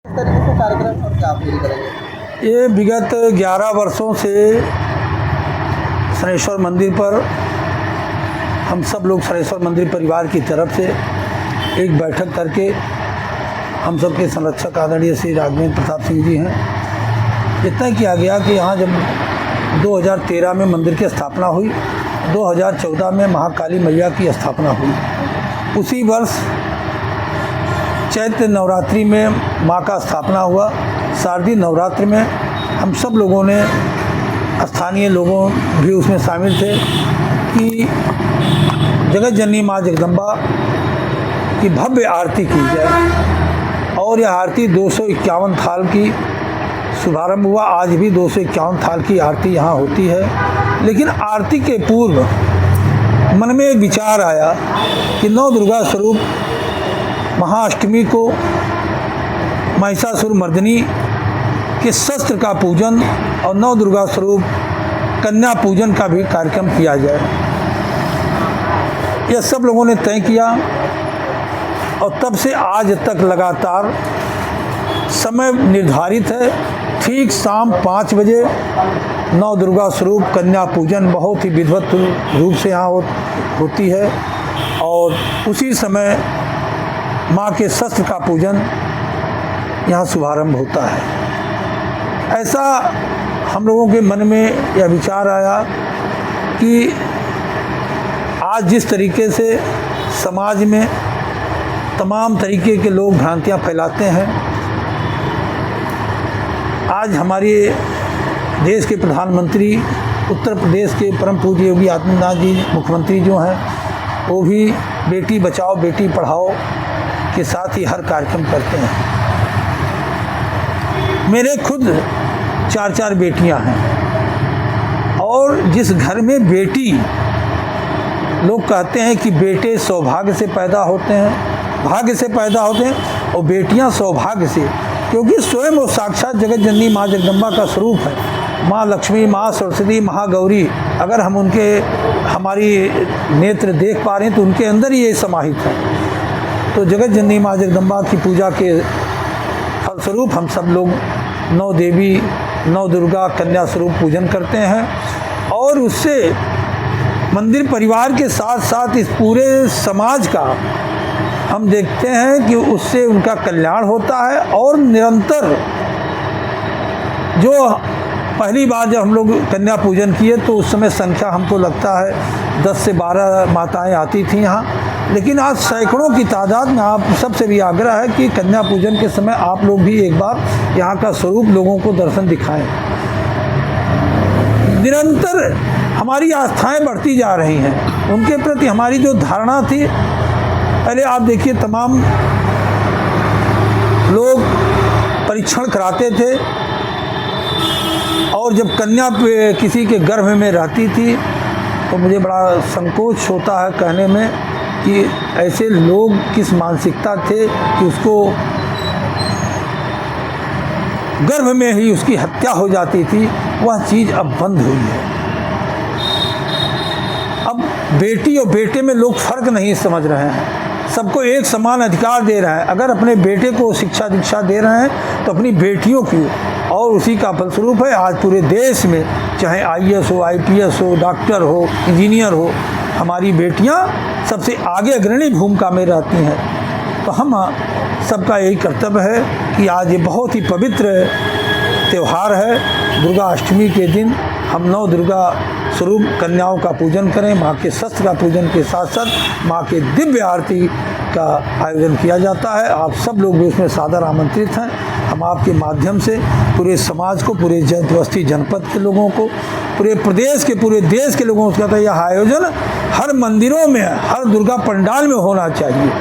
किस तरीके से कार्यक्रम और क्या पूरी करेंगे? ये विगत 11 वर्षों से शनैश्वर मंदिर पर हम सब लोग शनैश्वर मंदिर परिवार की तरफ से एक बैठक करके हम सब के संरक्षक आदरणीय श्री राघवेंद्र प्रताप सिंह जी हैं, इतना किया गया कि यहाँ जब 2013 में मंदिर की स्थापना हुई, 2014 में महाकाली मैया की स्थापना हुई। उसी वर्ष चैत्र नवरात्रि में माँ का स्थापना हुआ। शारदीय नवरात्र में हम सब लोगों ने, स्थानीय लोगों भी उसमें शामिल थे, कि जगत जननी माँ जगदम्बा की भव्य आरती की जाए। और यह आरती 251 थाल की शुभारंभ हुआ। आज भी 251 थाल की आरती यहाँ होती है। लेकिन आरती के पूर्व मन में एक विचार आया कि नौ दुर्गा स्वरूप महाअष्टमी को महिषासुर मर्दिनी के शस्त्र का पूजन और नौ दुर्गा स्वरूप कन्या पूजन का भी कार्यक्रम किया जाए। यह सब लोगों ने तय किया और तब से आज तक लगातार समय निर्धारित है। ठीक शाम 5 बजे नौ दुर्गा स्वरूप कन्या पूजन बहुत ही विधिवत रूप से यहाँ होती है और उसी समय माँ के शस्त्र का पूजन यहाँ शुभारंभ होता है। ऐसा हम लोगों के मन में यह विचार आया कि आज जिस तरीके से समाज में तमाम तरीके के लोग भ्रांतियाँ फैलाते हैं, आज हमारे देश के प्रधानमंत्री, उत्तर प्रदेश के परम पूज्य योगी आदित्यनाथ जी मुख्यमंत्री जो हैं, वो भी बेटी बचाओ बेटी पढ़ाओ के साथ ही हर कार्यक्रम करते हैं। मेरे खुद 4 बेटियां हैं और जिस घर में बेटी, लोग कहते हैं कि बेटे सौभाग्य से पैदा होते हैं, भाग्य से पैदा होते हैं, और बेटियां सौभाग्य से, क्योंकि स्वयं वो साक्षात जगत जननी माँ जगदम्बा का स्वरूप है। माँ लक्ष्मी, माँ सरस्वती, महागौरी, अगर हम हमारी नेत्र देख पा रहे हैं तो उनके अंदर ही ये समाहित है। तो जगत जननी माँ जगदम्बा की पूजा के फलस्वरूप हम सब लोग 9 देवी, 9 दुर्गा कन्या स्वरूप पूजन करते हैं और उससे मंदिर परिवार के साथ साथ इस पूरे समाज का हम देखते हैं कि उससे उनका कल्याण होता है। और निरंतर, जो पहली बार जब हम लोग कन्या पूजन किए तो उस समय संख्या हमको लगता है 10 से 12 माताएं आती थी यहाँ, लेकिन आज सैकड़ों की तादाद में आप सबसे भी आग्रह है कि कन्या पूजन के समय आप लोग भी एक बार यहाँ का स्वरूप लोगों को दर्शन दिखाएं। निरंतर हमारी आस्थाएं बढ़ती जा रही हैं, उनके प्रति हमारी जो धारणा थी, पहले आप देखिए तमाम लोग परीक्षण कराते थे और जब कन्या किसी के गर्भ में रहती थी तो मुझे बड़ा संकोच होता है कहने में कि ऐसे लोग किस मानसिकता थे कि उसको गर्भ में ही उसकी हत्या हो जाती थी। वह चीज़ अब बंद हुई है। अब बेटी और बेटे में लोग फर्क नहीं समझ रहे हैं, सबको एक समान अधिकार दे रहे हैं। अगर अपने बेटे को शिक्षा दीक्षा दे रहे हैं तो अपनी बेटियों की, और उसी का फलस्वरूप है आज पूरे देश में चाहे IAS हो, IPS हो, डॉक्टर हो, इंजीनियर हो, हमारी बेटियां सबसे आगे अग्रणी भूमिका में रहती हैं। तो हम सबका यही कर्तव्य है कि आज ये बहुत ही पवित्र त्यौहार है। दुर्गा अष्टमी के दिन हम 9 दुर्गा स्वरूप कन्याओं का पूजन करें। माँ के शस्त्र का पूजन के साथ साथ माँ के दिव्य आरती का आयोजन किया जाता है। आप सब लोग भी उसमें सादर आमंत्रित हैं। हम आपके माध्यम से पूरे समाज को, पूरे बस्ती जनपद के लोगों को, पूरे प्रदेश के, पूरे देश के लोगों को कहते हैं, यह आयोजन हर मंदिरों में, हर दुर्गा पंडाल में होना चाहिए।